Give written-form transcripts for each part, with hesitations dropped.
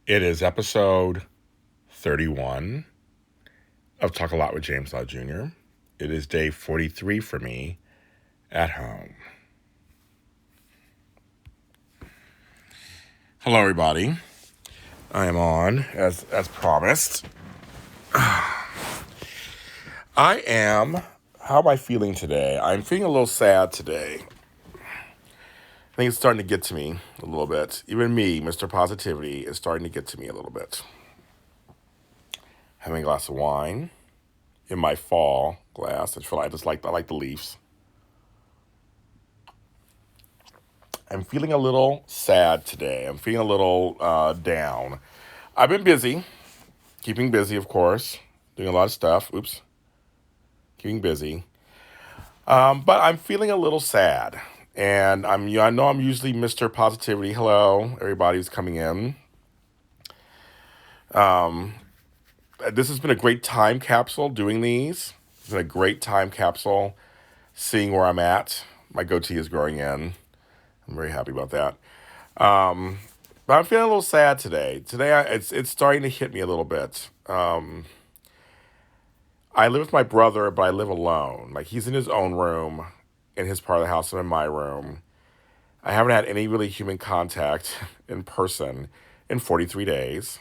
It is episode 31 of Talk a Lot with James Lott Jr. It is day 43 for me at home. Hello, everybody. I am on, as promised. How am I feeling today? I'm feeling a little sad today. I think it's starting to get to me a little bit. Even me, Mr. Positivity, is starting to get to me a little bit. Having a glass of wine in my fall glass. I like the leaves. I'm feeling a little sad today. I'm feeling a little down. I've been busy, keeping busy, of course, doing a lot of stuff. Keeping busy. But I'm feeling a little sad, and I know I'm usually Mr. Positivity. Hello, everybody who's coming in. This has been a great time capsule doing these. It's been a great time capsule seeing where I'm at. My goatee is growing in. I'm very happy about that. But I'm feeling a little sad today. It's starting to hit me a little bit. I live with my brother, but I live alone. Like, he's in his own room, in his part of the house. I'm in my room. I haven't had any really human contact in person in 43 days.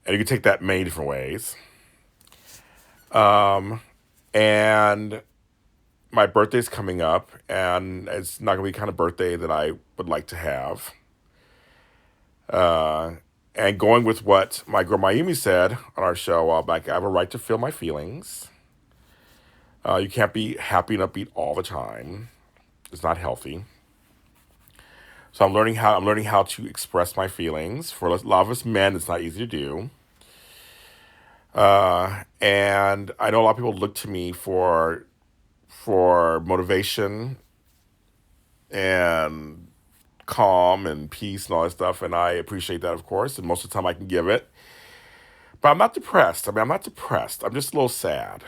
And you can take that many different ways. And my birthday's coming up, and it's not going to be the kind of birthday that I would like to have. And going with what my girl Mayumi said on our show a while back, I have a right to feel my feelings. You can't be happy and upbeat all the time. It's not healthy. So I'm learning how to express my feelings. For a lot of us men, it's not easy to do. And I know a lot of people look to me for motivation and calm and peace and all that stuff, and I appreciate that, of course, and most of the time I can give it. But I'm not depressed. I'm not depressed. I'm just a little sad.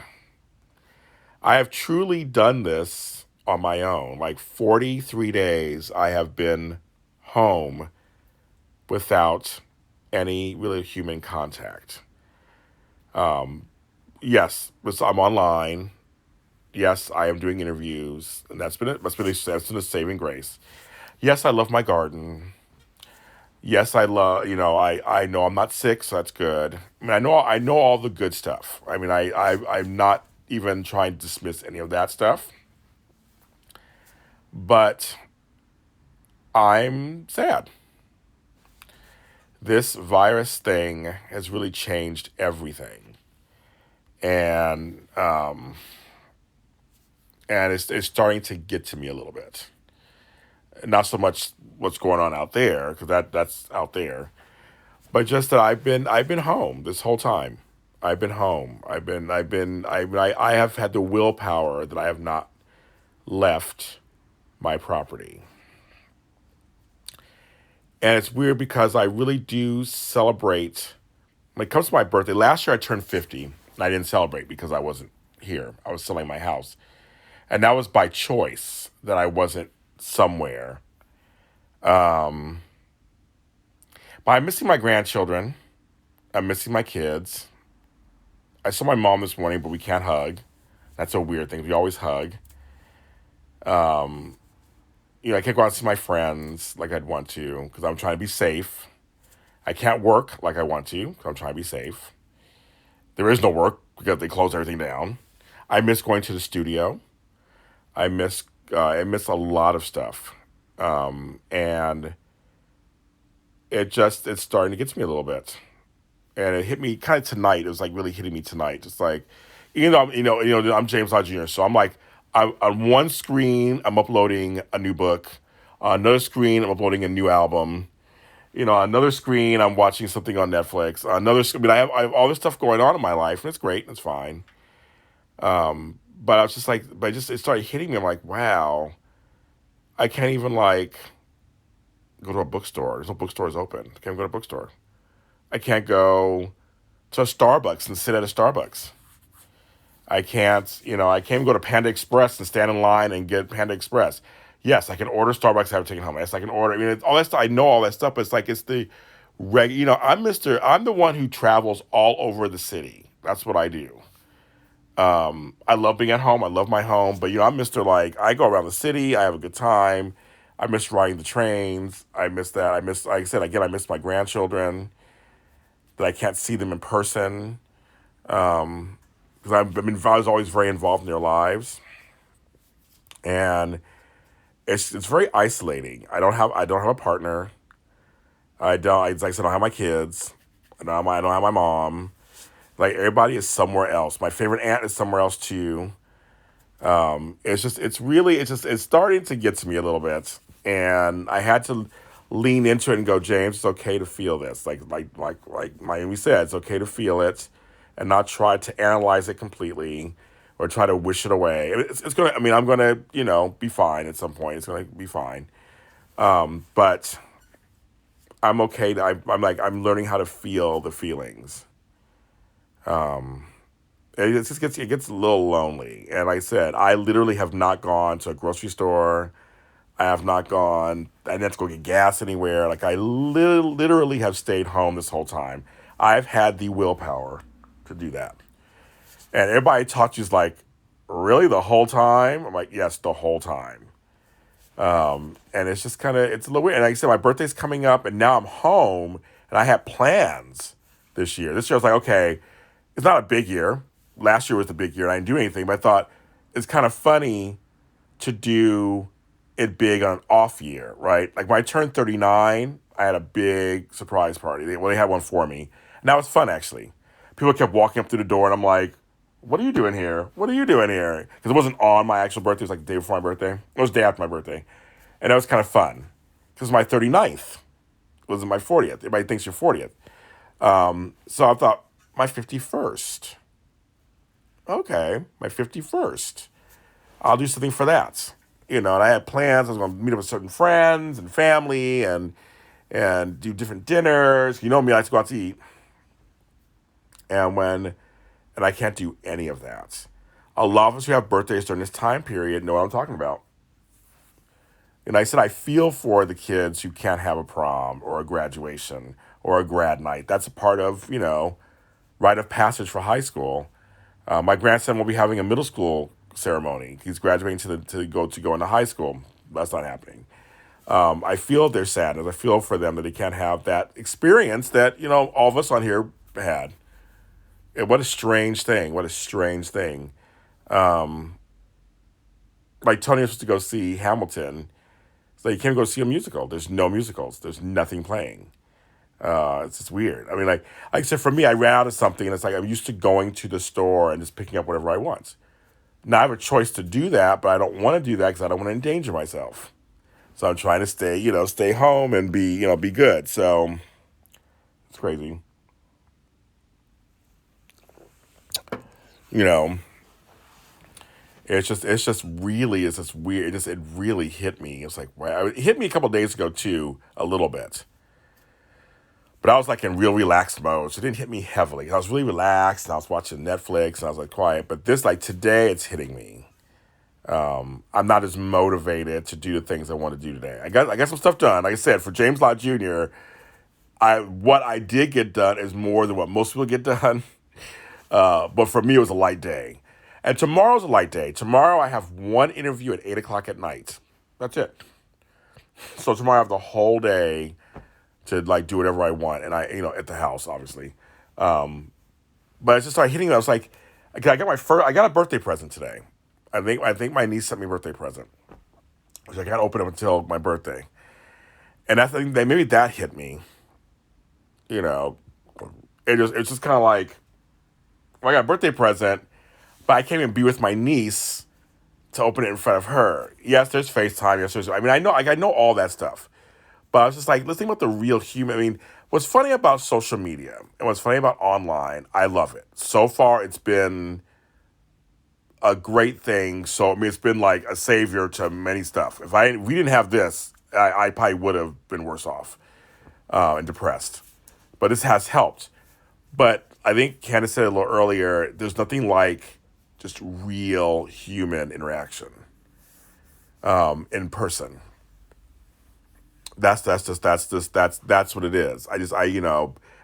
I have truly done this on my own. Like 43 days I have been home without any really human contact. Yes, I'm online. Yes, I am doing interviews, and that's been a saving grace. Yes, I love my garden. Yes, I know I'm not sick, so that's good. I mean, I know all the good stuff. I mean, I'm not even trying to dismiss any of that stuff. But I'm sad. This virus thing has really changed everything. And it's starting to get to me a little bit. Not so much what's going on out there, because that's out there, but just that I've been home this whole time. I've been home. I have had the willpower that I have not left my property. And it's weird because I really do celebrate when it comes to my birthday. Last year I turned 50 and I didn't celebrate because I wasn't here. I was selling my house. And that was by choice that I wasn't somewhere. But I'm missing my grandchildren. I'm missing my kids. I saw my mom this morning, but we can't hug. That's a weird thing. We always hug. I can't go out and see my friends like I'd want to because I'm trying to be safe. I can't work like I want to because I'm trying to be safe. There is no work because they close everything down. I miss going to the studio. I miss a lot of stuff. And it's starting to get to me a little bit. And it hit me kind of tonight. It was like really hitting me tonight. Just like, I'm James Lott Jr. So I'm like, on one screen, I'm uploading a new book. On another screen, I'm uploading a new album. Another screen, I'm watching something on Netflix. I have all this stuff going on in my life, and it's great, and it's fine. But I was just like, it started hitting me. I'm like, wow, I can't even like go to a bookstore. There's no bookstores open. I can't go to a bookstore. I can't go to a Starbucks and sit at a Starbucks. I can't go to Panda Express and stand in line and get Panda Express. Yes, I can order Starbucks, have it taken home. Yes, I can order. I mean, all that stuff. I know all that stuff, but it's like it's the I'm the one who travels all over the city. That's what I do. I love being at home. I love my home, but I'm Mister Like I go around the city. I have a good time. I miss riding the trains. I miss that. I miss, like I said again. I miss my grandchildren that I can't see them in person because I was always very involved in their lives, and it's very isolating. I don't have a partner. I don't. Like I said, I don't have my kids. I don't have my mom. Like everybody is somewhere else. My favorite aunt is somewhere else too. It's starting to get to me a little bit, and I had to lean into it and go, James, it's okay to feel this. Like Miami said, it's okay to feel it, and not try to analyze it completely, or try to wish it away. It's gonna. I mean, I'm gonna be fine at some point. It's gonna be fine, but I'm okay. I'm learning how to feel the feelings. It gets a little lonely. And like I said, I literally have not gone to a grocery store. I have not gone. I didn't have to go get gas anywhere. Like I literally have stayed home this whole time. I've had the willpower to do that. And everybody talks to you is like, really the whole time? I'm like, yes, the whole time. And it's just it's a little weird. And like I said, my birthday's coming up, and now I'm home, and I had plans this year. This year I was like, okay, it's not a big year. Last year was the big year, and I didn't do anything. But I thought it's kind of funny to do it big on an off year, right? Like when I turned 39, I had a big surprise party. They had one for me, and that was fun actually. People kept walking up through the door, and I'm like, "What are you doing here? What are you doing here?" Because it wasn't on my actual birthday; it was like the day before my birthday. It was the day after my birthday, and that was kind of fun because my 39th wasn't my 40th. Everybody thinks you're 40th, so I thought my 51st. Okay, my 51st. I'll do something for that. And I had plans. I was going to meet up with certain friends and family and do different dinners. You know me, I like to go out to eat. And I can't do any of that. A lot of us who have birthdays during this time period know what I'm talking about. And I said I feel for the kids who can't have a prom or a graduation or a grad night. That's a part of, rite of passage for high school. My grandson will be having a middle school ceremony. He's graduating to go into high school. That's not happening. I feel their sadness. I feel for them that they can't have that experience that all of us on here had. And what a strange thing. What a strange thing. Like Tony was supposed to go see Hamilton. So you can't go see a musical. There's no musicals. There's nothing playing. It's just weird. I mean, like I said, for me, I ran out of something, and it's like I'm used to going to the store and just picking up whatever I want. Now I have a choice to do that, but I don't want to do that because I don't want to endanger myself. So I'm trying to stay home and be good. So it's crazy. You know, it's just weird. It really hit me. It's like, wow. It hit me a couple of days ago too, a little bit. But I was like in real relaxed mode, so it didn't hit me heavily. I was really relaxed, and I was watching Netflix, and I was like quiet. But this, like today, it's hitting me. I'm not as motivated to do the things I want to do today. I got some stuff done. Like I said, for James Lott Jr., what I did get done is more than what most people get done. But for me, it was a light day. And tomorrow's a light day. Tomorrow, I have one interview at 8 o'clock at night. That's it. So tomorrow, I have the whole day to like do whatever I want, and at the house, obviously. But it just started hitting me. I was like, I got a birthday present today. I think my niece sent me a birthday present, which I can't open up until my birthday. And I think that maybe that hit me. You know, it's just kind of like, well, I got a birthday present, but I can't even be with my niece to open it in front of her. Yes, there's FaceTime. Yes, I mean, I know all that stuff. But I was just like, let's think about the real human. I mean, what's funny about social media and what's funny about online, I love it. So far, it's been a great thing. So, I mean, it's been like a savior to many stuff. If we didn't have this, I probably would have been worse off and depressed. But this has helped. But I think Candace said a little earlier, there's nothing like just real human interaction in person. That's what it is.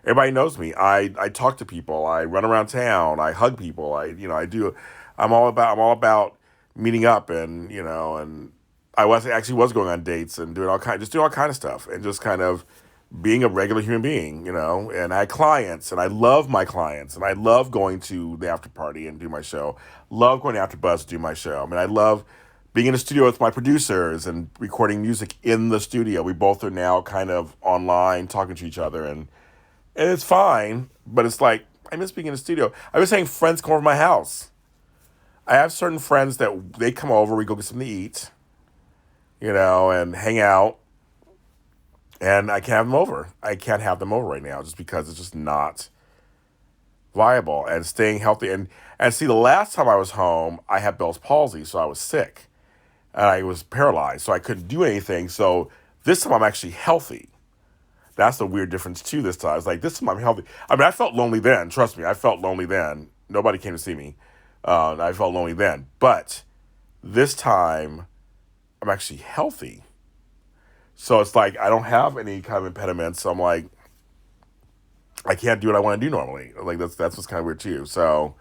Everybody knows me. I talk to people. I run around town. I hug people. I do. I'm all about meeting up, and I was going on dates and doing all kind of stuff, and just kind of being a regular human being, and I had clients, and I love my clients, and I love going to the after party and do my show. Love going to after buzz to do my show. I mean, I love being in the studio with my producers and recording music in the studio. We both are now kind of online talking to each other, and it's fine, but it's like I miss being in the studio. I was saying friends come over to my house. I have certain friends that they come over, we go get something to eat, and hang out, and I can't have them over. I can't have them over right now just because it's just not viable and staying healthy. And see, the last time I was home, I had Bell's palsy, so I was sick and I was paralyzed, so I couldn't do anything. So this time I'm actually healthy. That's the weird difference too. This time, it's like this time I'm healthy. I mean, I felt lonely then. Trust me, I felt lonely then. Nobody came to see me. I felt lonely then, but this time I'm actually healthy. So it's like I don't have any kind of impediments. So I'm like, I can't do what I want to do normally. Like that's what's kind of weird too. So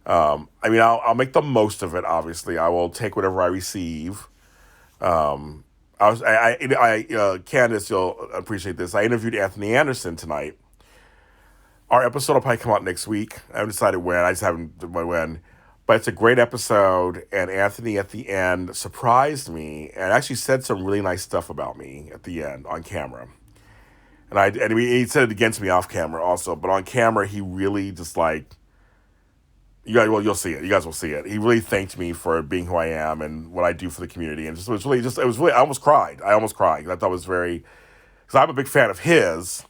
I mean, I'll make the most of it. Obviously, I will take whatever I receive. Candace, you'll appreciate this. I interviewed Anthony Anderson tonight. Our episode will probably come out next week. I haven't decided when. I just haven't when. But it's a great episode, and Anthony at the end surprised me and actually said some really nice stuff about me at the end on camera. He said it against me off camera also, but on camera he really just like you'll see it. You guys will see it. He really thanked me for being who I am and what I do for the community, and it was really I almost cried. I thought it was very because I'm a big fan of his,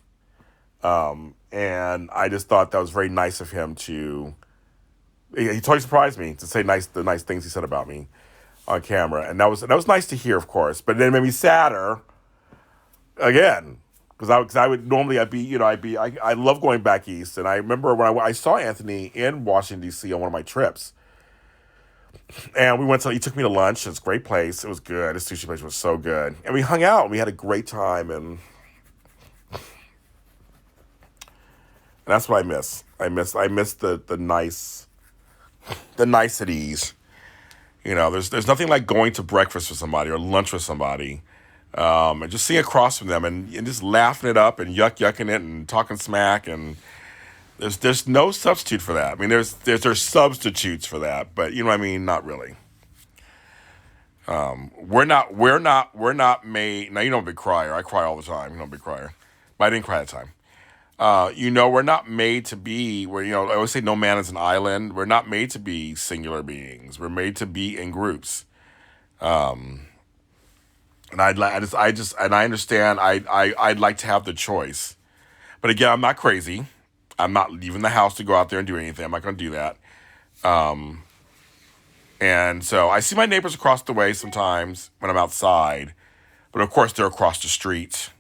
and I just thought that was very nice of him to. He totally surprised me to say the nice things he said about me on camera, and that was nice to hear, of course. But then it made me sadder again because I would normally I love going back east, and I remember when I saw Anthony in Washington D.C. on one of my trips, and he took me to lunch. It's a great place. It was good. His sushi place was so good, and we hung out and we had a great time, and that's what I miss. I miss the niceties. There's nothing like going to breakfast with somebody or lunch with somebody, and just sitting across from them and just laughing it up and yucking it and talking smack, and there's no substitute for that. I mean, there's substitutes for that, but you know what I mean, not really. We're not made. Now you know I'm a big crier. I cry all the time. You know I'm a big crier, but I didn't cry that time. We're not made to be I always say no man is an island. We're not made to be singular beings. We're made to be in groups. And I understand. I'd like to have the choice, but again, I'm not crazy. I'm not leaving the house to go out there and do anything. I'm not going to do that. And so I see my neighbors across the way sometimes when I'm outside, but of course they're across the street.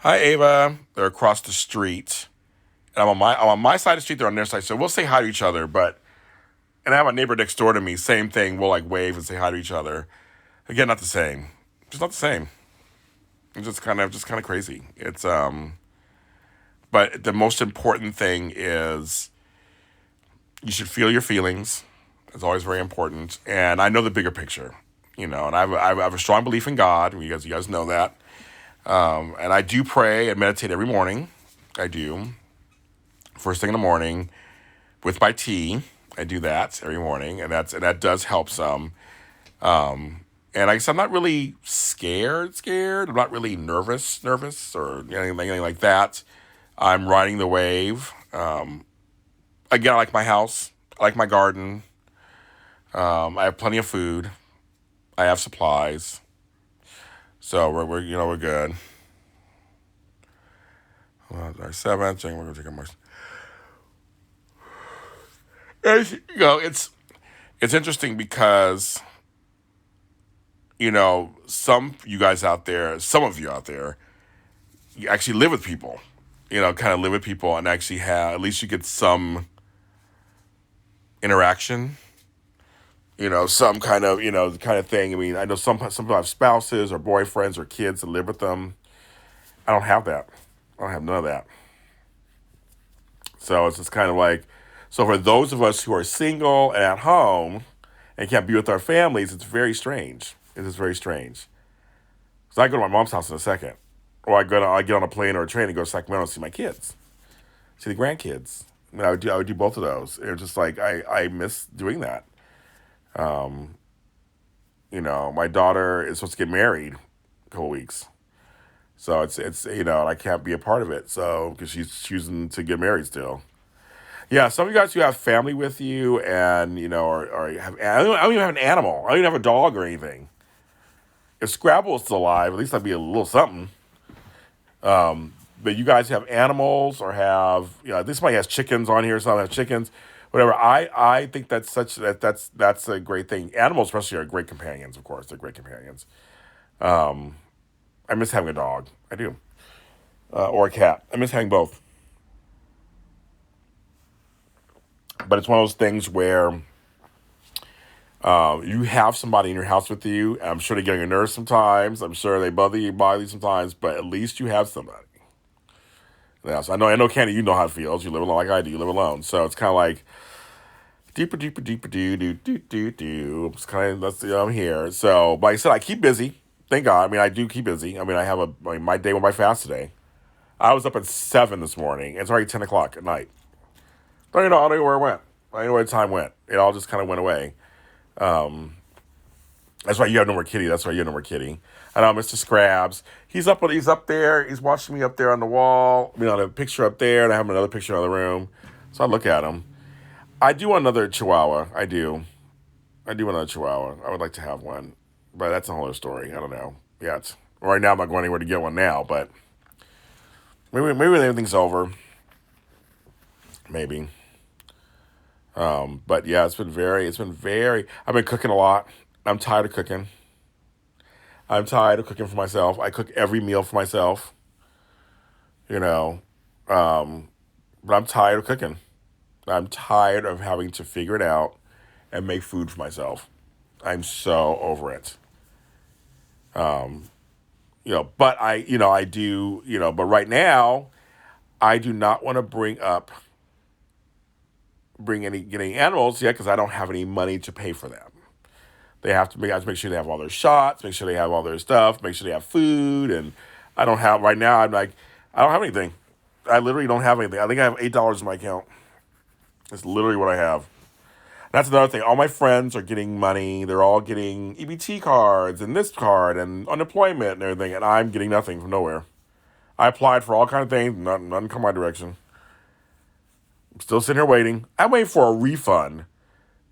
Hi, Ava. They're across the street. And I'm on my side of the street. They're on their side. So we'll say hi to each other. And I have a neighbor next door to me. Same thing. We'll like wave and say hi to each other. Again, not the same. Just not the same. It's just kind of crazy. But the most important thing is you should feel your feelings. It's always very important. And I know the bigger picture, and I have a strong belief in God. You guys know that. And I do pray and meditate every morning. I do. First thing in the morning with my tea. I do that every morning, and that does help some. And I guess I'm not really scared. I'm not really nervous, or anything like that. I'm riding the wave. Again, I like my house. I like my garden. I have plenty of food. I have supplies. So we're good. Our 7th, we're gonna take a March. It's interesting because some of you out there, you actually live with people. Kind of live with people and actually have at least you get some interaction. some kind of, the kind of thing. I mean, I know some people have spouses or boyfriends or kids that live with them. I don't have that. I don't have none of that. So it's just kind of like, so for those of us who are single and at home and can't be with our families, it's very strange. It is very strange. So I go to my mom's house in a second, or I get on a plane or a train and go to Sacramento and see my kids, see the grandkids. I would do both of those. It was just like I miss doing that. Um, my daughter is supposed to get married in a couple weeks, so it's and I can't be a part of it. So because she's choosing to get married still. Yeah, some of you guys who have family with you, and or have I don't even have an animal. I don't even have a dog or anything. If Scrabble is still alive, at least I'd be a little something. But you guys have animals or have I think somebody has chickens on here. Some have chickens, whatever. I think that's a great thing. Animals especially are great companions. Of course, they're great companions. Um, I miss having a dog. I do, or a cat. I miss having both. But it's one of those things where you have somebody in your house with you. I'm sure they get on your nerves sometimes. I'm sure they bother you sometimes. But at least you have somebody. Yeah, so I know, Candy, you know how it feels. You live alone like I do. You live alone, so it's kind of like deeper, deeper, deeper, do. It's kind of I'm here. So, but like I said, I keep busy. Thank God. I mean, I do keep busy. I mean, my day went by fast today. I was up at 7 this morning. It's already 10 o'clock at night. I don't know where it went. I don't know where the time went. It all just kind of went away. Um, that's why you have no more kitty. That's why you have no more kitty. I know Mr. Scrabs. He's up there. He's watching me up there on the wall. On a picture up there, and I have another picture in the room. So I look at him. I do want another Chihuahua. I do. I do want another Chihuahua. I would like to have one, but that's a whole other story. I don't know yet. Right now, I'm not going anywhere to get one now, but maybe when everything's over, maybe. But yeah, it's been very. I've been cooking a lot. I'm tired of cooking. I'm tired of cooking for myself. I cook every meal for myself, you know. Um, but I'm tired of cooking. I'm tired of having to figure it out and make food for myself. I'm so over it. But I do, but right now, I do not want to get any animals yet because I don't have any money to pay for them. I have to make sure they have all their shots, make sure they have all their stuff, make sure they have food, and I don't have right now. I'm like, I don't have anything. I literally don't have anything. I think I have $8 in my account. That's literally what I have. That's another thing. All my friends are getting money. They're all getting EBT cards and this card and unemployment and everything, and I'm getting nothing from nowhere. I applied for all kind of things. Nothing come my direction. I'm still sitting here waiting. I'm waiting for a refund.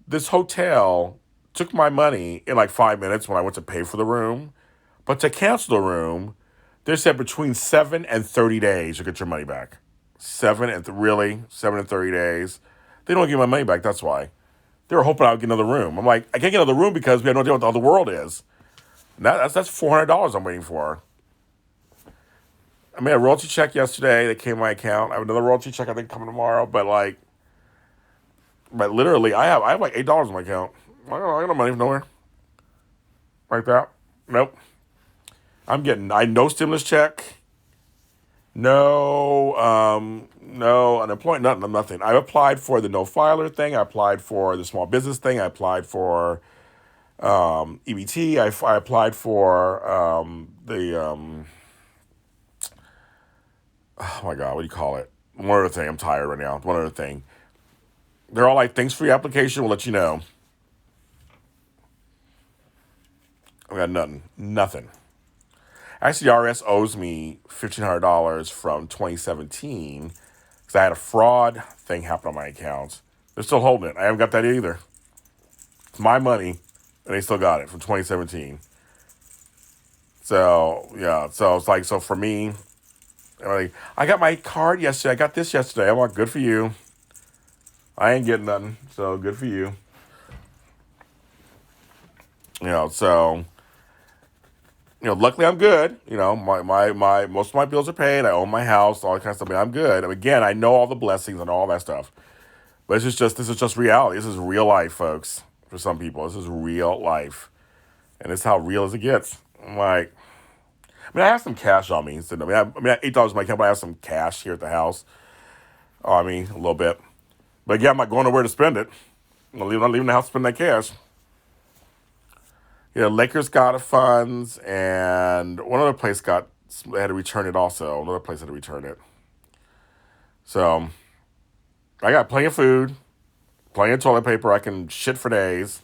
This hotel took my money in like 5 minutes when I went to pay for the room. But to cancel the room, they said between 7 and 30 days you'll get your money back. 7 and 30 days. They don't give my money back. That's why they were hoping I would get another room. I'm like, I can't get another room because we have no idea what the other world is. And that's $400 I'm waiting for. I made a royalty check yesterday that came in my account. I have another royalty check I think coming tomorrow. But literally, I have like $8 in my account. I got no money from nowhere like that. Nope. I no stimulus check, no unemployment, nothing. I applied for the no filer thing. I applied for the small business thing. I applied for EBT. I applied for the oh my god, what do you call it? One other thing. I'm tired right now. One other thing. They're all like, thanks for your application. We'll let you know. I got nothing. Nothing. Actually, the IRS owes me $1,500 from 2017 because I had a fraud thing happen on my account. They're still holding it. I haven't got that either. It's my money, and they still got it from 2017. So yeah, so it's like, so for me, like, I got my card yesterday. I got this yesterday. I'm like, good for you. I ain't getting nothing, so good for you. So luckily I'm good. My most of my bills are paid. I own my house, all that kind of stuff. But I'm good. And again, I know all the blessings and all that stuff. But this is just reality. This is real life, folks. for some people. This is real life, and it's how real as it gets. I'm like, I mean, I have some cash on me. So, $8 in my account, but I have some cash here at the house. Oh, I mean, a little bit. But yeah, I'm not going nowhere to spend it. I'm not leaving the house to spend that cash. Yeah, Lakers got funds, and one other place they had to return it also. Another place had to return it. So I got plenty of food, plenty of toilet paper. I can shit for days.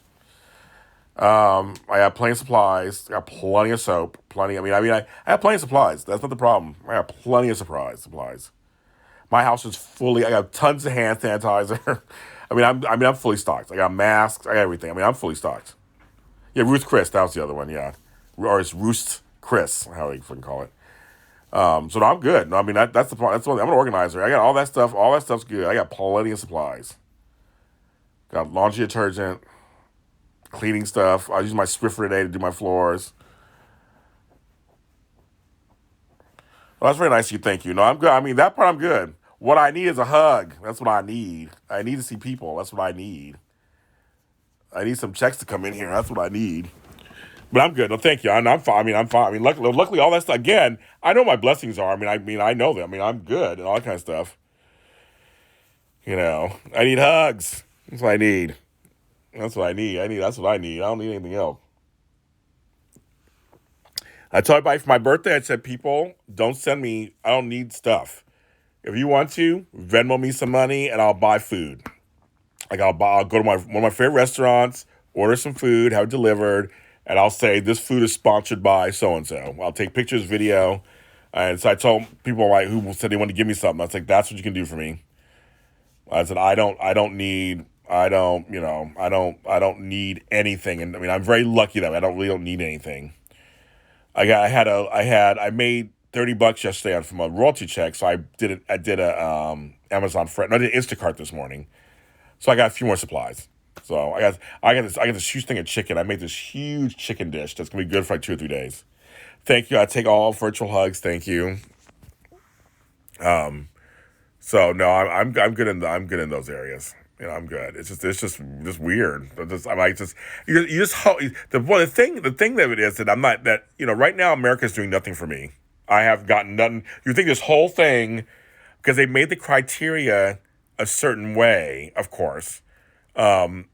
I have plenty of supplies. I got plenty of soap. Plenty. I have plenty of supplies. That's not the problem. I got plenty of supplies. My house is fully. I got tons of hand sanitizer. I'm fully stocked. I got masks. I got everything. I'm fully stocked. Yeah, Ruth Chris. That was the other one. Yeah, or it's Roost Chris. How you fucking call it. So no, I'm good. No, that's the part. That's the one. I'm an organizer. I got all that stuff. All that stuff's good. I got plenty of supplies. Got laundry detergent, cleaning stuff. I use my Swiffer today to do my floors. Well, that's very nice of you. Thank you. No, I'm good. That part I'm good. What I need is a hug. That's what I need. I need to see people. That's what I need. I need some checks to come in here. That's what I need. But I'm good. No, thank you. I'm fine. I'm fine. Luckily, all that stuff. Again, I know my blessings are. I know them. I'm good and all that kind of stuff. I need hugs. That's what I need. That's what I need. That's what I need. I don't need anything else. I told everybody for my birthday, I said, people, don't send me, I don't need stuff. If you want to, Venmo me some money and I'll buy food. I'll go to one of my favorite restaurants, order some food, have it delivered, and I'll say, this food is sponsored by so-and-so. I'll take pictures, video. And so I told people who said they wanted to give me something. I was like, that's what you can do for me. I said, I don't need anything. And I'm very lucky that I don't need anything. I made $30 yesterday from a royalty check. So I did a Amazon Fresh. No, I did Instacart this morning. So I got a few more supplies. So I got this huge thing of chicken. I made this huge chicken dish that's gonna be good for like 2 or 3 days. Thank you. I take all virtual hugs. Thank you. So no, I'm good in those areas. I'm good. It's just weird. You just hope the thing that it is that I'm not that right now America's doing nothing for me. I have gotten nothing. You think this whole thing because they made the criteria a certain way, of course. Of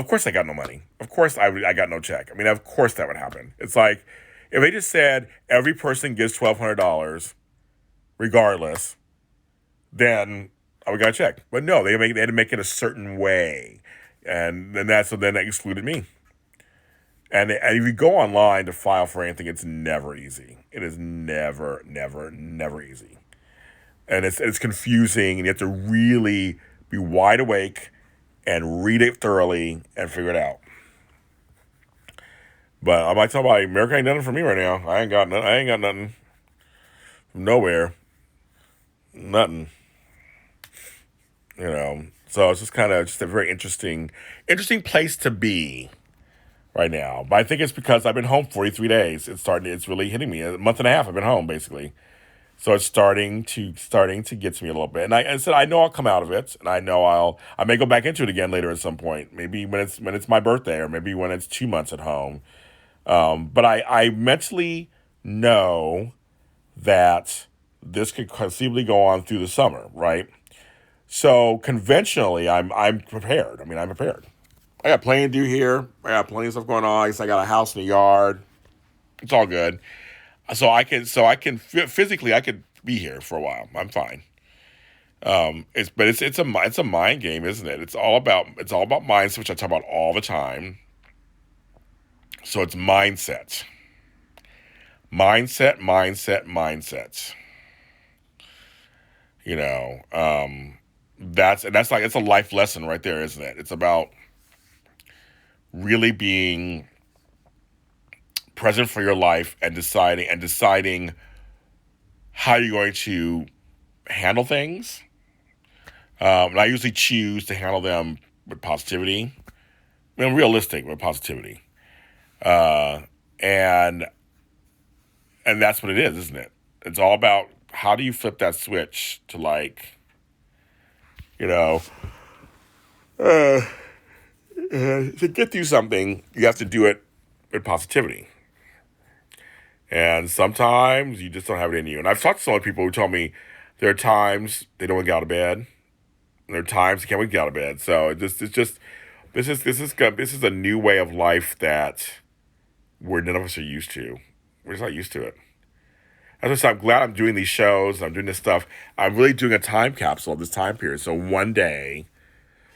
course I got no money. Of course I got no check. Of course that would happen. It's like if they just said every person gives $1,200 regardless, then I would got a check. But no, they had to make it a certain way. And then that excluded me. And if you go online to file for anything, it's never easy. It is never easy. And it's confusing, and you have to really be wide awake and read it thoroughly and figure it out. But I might tell about America ain't nothing for me right now. I ain't got nothing from nowhere. Nothing. So it's just kind of just a very interesting place to be right now. But I think it's because I've been home 43 days. It's really hitting me. A month and a half I've been home basically. So it's starting to get to me a little bit. And I said I know I'll come out of it, and I know I may go back into it again later at some point. Maybe when it's my birthday, or maybe when it's 2 months at home. But I mentally know that this could conceivably go on through the summer, right? So conventionally, I'm prepared. I'm prepared. I got plenty to do here. I got plenty of stuff going on. I got a house and a yard. It's all good. So I can physically I could be here for a while. I'm fine. It's a mind game, isn't it? It's all about mindset, which I talk about all the time. So it's mindset. Mindsets. That's like it's a life lesson right there, isn't it? It's about really being present for your life and deciding how you're going to handle things. And I usually choose to handle them with positivity. Realistic with positivity. And that's what it is, isn't it? It's all about how do you flip that switch to And to get through something, you have to do it with positivity. And sometimes you just don't have it in you. And I've talked to some other people who tell me there are times they don't want to get out of bed, and there are times they can't wait to get out of bed. So it's just this is a new way of life that none of us are used to. We're just not used to it. As I said, I'm glad I'm doing these shows. I'm doing this stuff. I'm really doing a time capsule of this time period. So one day,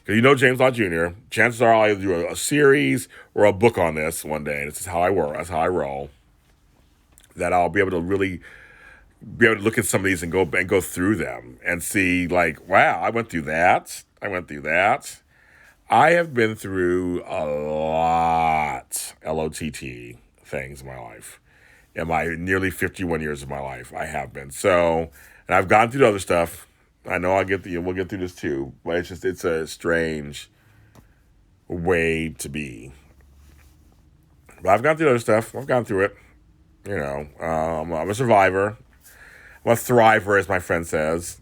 because James Lott Jr., chances are I'll either do a series or a book on this one day. And this is how I work. That's how I roll. That I'll be able to really be able to look at some of these and go through them and see, like, wow, I went through that. I went through that. I have been through a lot, LOTT, things in my life. In my nearly 51 years of my life, I have been. So, and I've gone through the other stuff. I know we'll get through this too, but it's a strange way to be. But I've gone through other stuff. I've gone through it. I'm a survivor. I'm a thriver, as my friend says.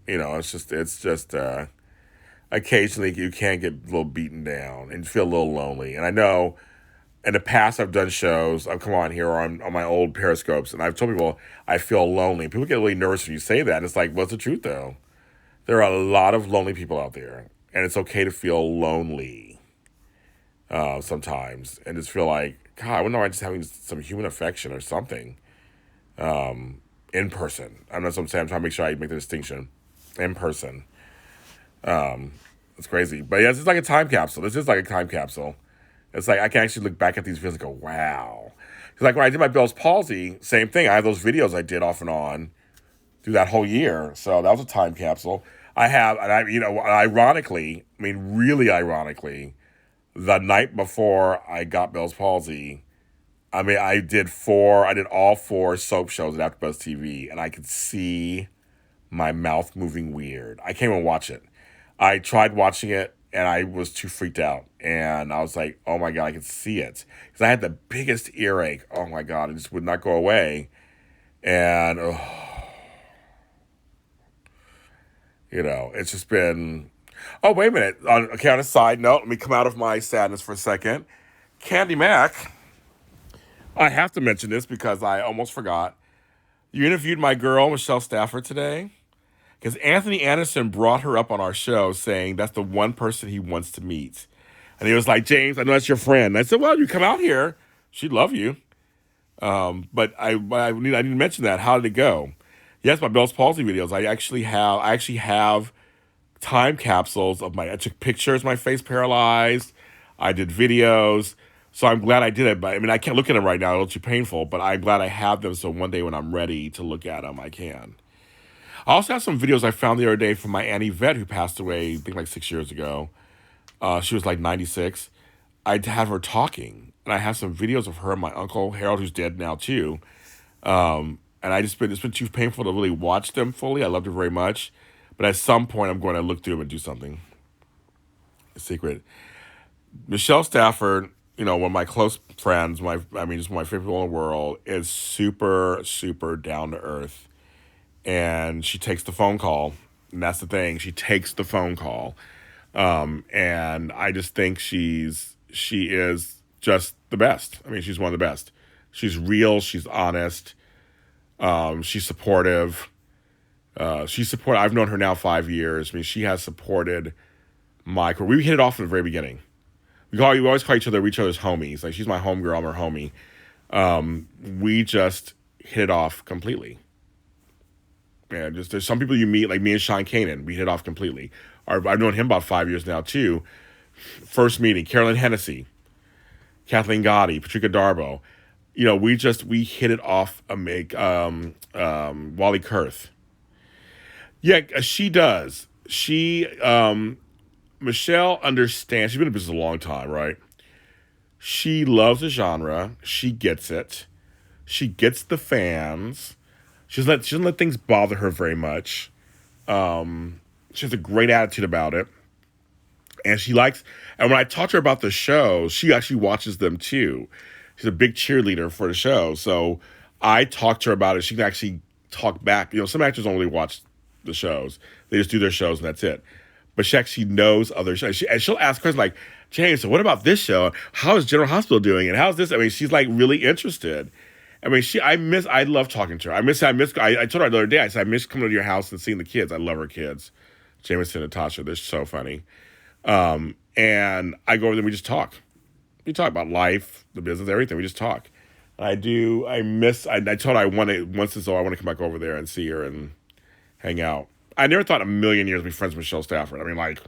It's just occasionally you can get a little beaten down and feel a little lonely. And I know in the past I've done shows, I've come on here or on my old Periscopes, and I've told people I feel lonely. People get really nervous when you say that. And it's like, what's the truth though? There are a lot of lonely people out there, and it's okay to feel lonely sometimes, and just feel like, God, I wonder if I'm just having some human affection or something in person. I'm not. I'm trying to make sure I make the distinction. In person. It's crazy. But yeah, it's just like a time capsule. It's just like a time capsule. It's like I can actually look back at these videos and go, wow. Because like when I did my Bell's palsy, same thing. I have those videos I did off and on through that whole year. So that was a time capsule. Ironically, really ironically, the night before I got Bell's palsy, I did all 4 soap shows at AfterBuzz TV, and I could see my mouth moving weird. I can't even watch it. I tried watching it, and I was too freaked out. And I was like, oh my God, I could see it. Because I had the biggest earache. Oh my God, it just would not go away. And, it's just been... Oh, wait a minute. On a side note, let me come out of my sadness for a second. Candy Mac, I have to mention this because I almost forgot. You interviewed my girl, Michelle Stafford, today. Because Anthony Anderson brought her up on our show saying that's the one person he wants to meet. And he was like, James, I know that's your friend. And I said, well, you come out here. She'd love you. But I need to mention that. How did it go? Yes, my Bell's palsy videos. I actually have time capsules of I took pictures, my face paralyzed. I did videos. So I'm glad I did it. But I can't look at them right now. It'll be painful. But I'm glad I have them. So one day when I'm ready to look at them, I can. I also have some videos I found the other day from my Aunt Yvette, who passed away, I think like 6 years ago. She was like 96. I had her talking, and I have some videos of her and my uncle Harold, who's dead now too. And it's been too painful to really watch them fully. I loved her very much, but at some point I'm going to look through them and do something. A secret. Michelle Stafford, one of my close friends, just one of my favorite people in the world, is super, super down to earth. And she takes the phone call, and that's the thing. She takes the phone call, and I just think she is just the best. She's one of the best. She's real. She's honest. She's supportive. I've known her now 5 years. She has supported my career. We hit it off from the very beginning. We always call each other's homies. Like, she's my homegirl, I'm her homie. We just hit it off completely. Yeah, there's some people you meet, like me and Sean Kanan, we hit it off completely. I've known him about 5 years now, too. First meeting, Carolyn Hennessy, Kathleen Gotti, Patricia Darbo. We hit it off. Wally Kurth. Yeah, she does. Michelle understands. She's been in business a long time, right? She loves the genre. She gets it. She gets the fans. She doesn't let things bother her very much. She has a great attitude about it. And when I talk to her about the show, she actually watches them too. She's a big cheerleader for the show. So I talk to her about it. She can actually talk back. Some actors don't really watch the shows. They just do their shows and that's it. but she actually knows other shows. And she'll ask questions like, James, so what about this show? How is General Hospital doing? And how's this? I mean, she's like really interested. I mean, I love talking to her. I told her the other day, I said, I miss coming to your house and seeing the kids. I love her kids. Jameson and Natasha, they're so funny. And I go over there, we just talk. We talk about life, the business, everything. We just talk. I told her once this all, I want to come back over there and see her and hang out. I never thought in a million years I'd be friends with Michelle Stafford. I mean, like,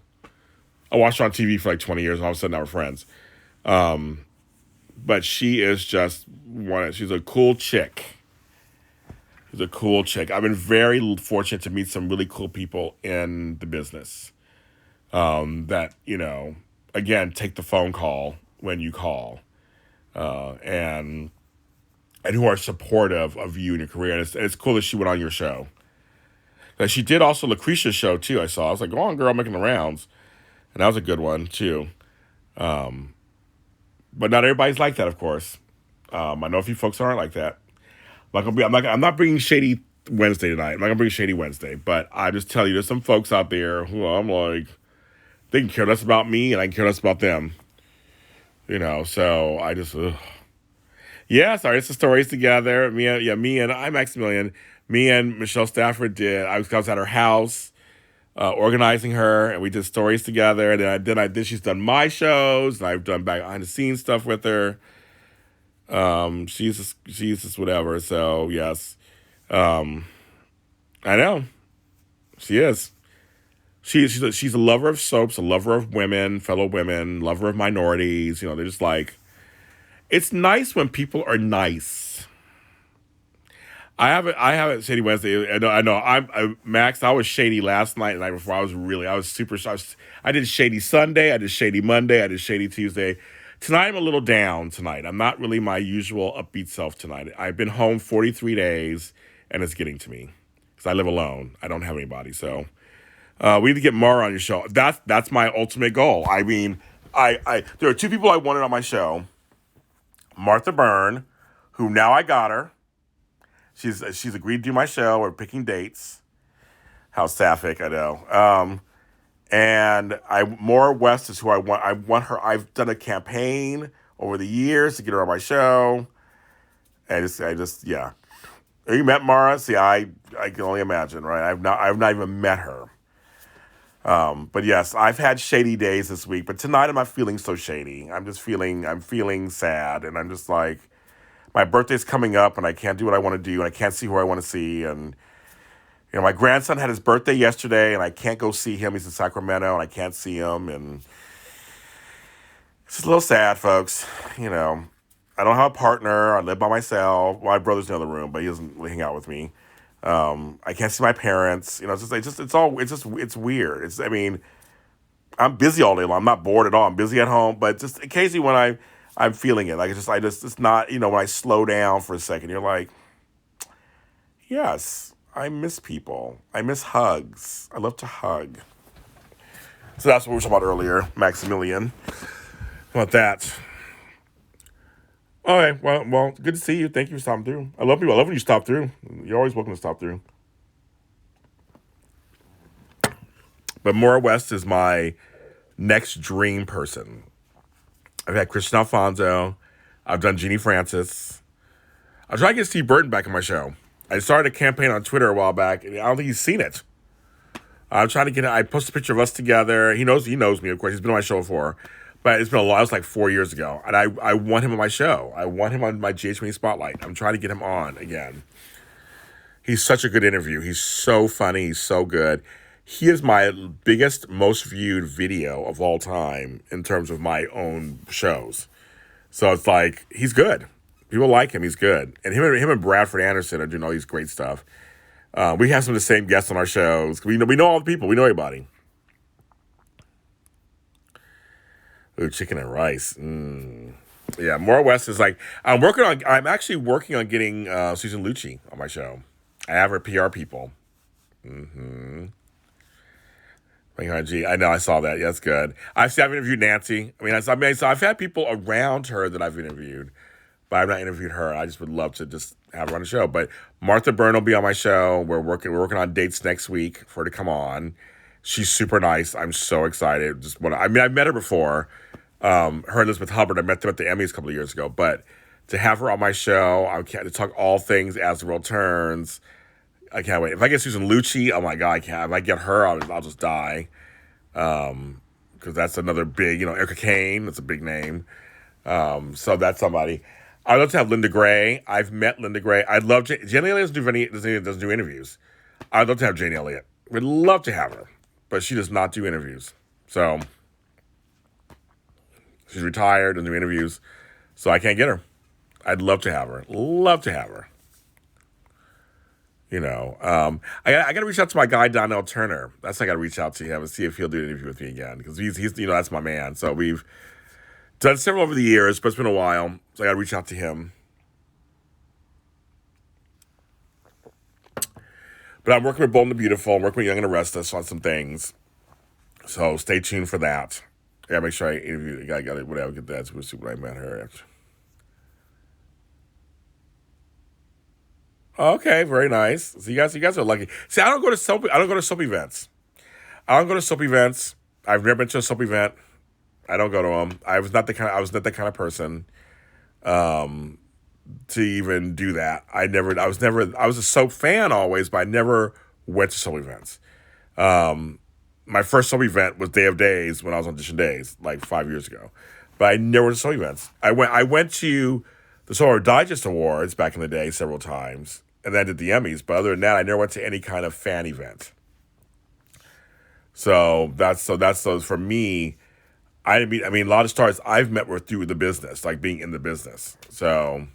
I watched her on TV for like 20 years and all of a sudden now we're friends. But she is just she's a cool chick. She's a cool chick. I've been very fortunate to meet some really cool people in the business that, again, take the phone call when you call and who are supportive of you and your career. And it's cool that she went on your show. She did also Lucretia's show, too, I saw. I was like, go on, girl, making the rounds. And that was a good one, too. But not everybody's like that, of course. I know a few folks aren't like that. I'm not bringing Shady Wednesday tonight. I'm not going to bring Shady Wednesday. But I just tell you, there's some folks out there who I'm like, they can care less about me and I can care less about them. So I just, ugh. Yeah, sorry, it's the stories together. Me and I'm Maximilian. Me and Michelle Stafford I was at her house, organizing her, and we did stories together. And then she's done my shows, and I've done behind the scenes stuff with her. She's just whatever. So yes, I know she is. She's a lover of soaps, a lover of women, fellow women, lover of minorities. They're just like, it's nice when people are nice. I haven't Shady Wednesday. I know. Max. I was shady last night and the night before. I did Shady Sunday. I did Shady Monday. I did Shady Tuesday. Tonight I'm a little down. Tonight I'm not really my usual upbeat self. Tonight I've been home 43 days and it's getting to me because I live alone. I don't have anybody. So we need to get Mara on your show. That's my ultimate goal. I mean, there are two people I wanted on my show. Martha Byrne, who now I got her. She's agreed to do my show. We're picking dates. How sapphic, I know. And Maura West is who I want. I want her. I've done a campaign over the years to get her on my show. Yeah. You met Mara? See, I can only imagine, right? I've not even met her. But yes, I've had shady days this week. But tonight I'm not feeling so shady. I'm feeling sad, and I'm just like, my birthday's coming up and I can't do what I want to do and I can't see who I want to see. And, my grandson had his birthday yesterday and I can't go see him. He's in Sacramento and I can't see him. And it's just a little sad, folks. I don't have a partner. I live by myself. My brother's in the other room, but he doesn't really hang out with me. I can't see my parents. It's weird. I'm busy all day long. I'm not bored at all. I'm busy at home, but just occasionally when I'm feeling it. Like it's not, when I slow down for a second, you're like, yes, I miss people. I miss hugs. I love to hug. So that's what we were talking about earlier, Maximilian. How about that? All right. Well, good to see you. Thank you for stopping through. I love people. I love when you stop through. You're always welcome to stop through. But Maura West is my next dream person. I've had Christian Alfonso. I've done Jeannie Francis. I'm trying to get Steve Burton back on my show. I started a campaign on Twitter a while back, and I don't think he's seen it. I'm trying to get it. I posted a picture of us together. He knows me, of course. He's been on my show before. But it's been a lot. It was like 4 years ago. And I want him on my show. I want him on my GH Spotlight. I'm trying to get him on again. He's such a good interview. He's so funny. He's so good. He is my biggest, most viewed video of all time in terms of my own shows. So it's like, he's good. People like him. He's good. And him and Bradford Anderson are doing all these great stuff. We have some of the same guests on our shows. We know all the people. We know everybody. Ooh, chicken and rice. Yeah, Maura West is like, I'm actually working on getting Susan Lucci on my show. I have her PR people. I know, I saw that. Yeah, that's good. I've interviewed Nancy. So I've had people around her that I've interviewed, but I've not interviewed her. I just would love to just have her on the show. But Martha Byrne will be on my show. We're working on dates next week for her to come on. She's super nice. I'm so excited. I mean, I've met her before. Her and Elizabeth Hubbard. I met them at the Emmys a couple of years ago. But to have her on my show, I can't to talk all things As the World Turns. I can't wait. If I get Susan Lucci, oh my god, I can't. If I get her, I'll just die. Because that's another big, Erica Kane. That's a big name. So that's somebody. I'd love to have Linda Gray. I've met Linda Gray. I'd love to. Jane Elliott doesn't do interviews. I'd love to have Jane Elliott. Would love to have her, but she does not do interviews. So she's retired and do interviews. So I can't get her. I'd love to have her. Love to have her. I got to reach out to my guy Donnell Turner. That's I got to reach out to him and see if he'll do an interview with me again because he's that's my man. So we've done several over the years, but it's been a while. So I got to reach out to him. But I'm working with Bold and the Beautiful. I'm working with Young and the Restless on some things. So stay tuned for that. I gotta make sure I interview. I got to whatever get that. So we'll see what I met her. Okay, very nice. So you guys are lucky. See, I don't go to soap events. I don't go to soap events. I've never been to a soap event. I don't go to them. I was not that kind of person to even do that. I was a soap fan always, but I never went to soap events. My first soap event was Day of Days when I was on Audition Days, like 5 years ago. But I never went to soap events. I went to the Solar Digest Awards back in the day several times, and then did the Emmys. But other than that, I never went to any kind of fan event. So for me. I mean, a lot of stars I've met were through the business, like being in the business. So,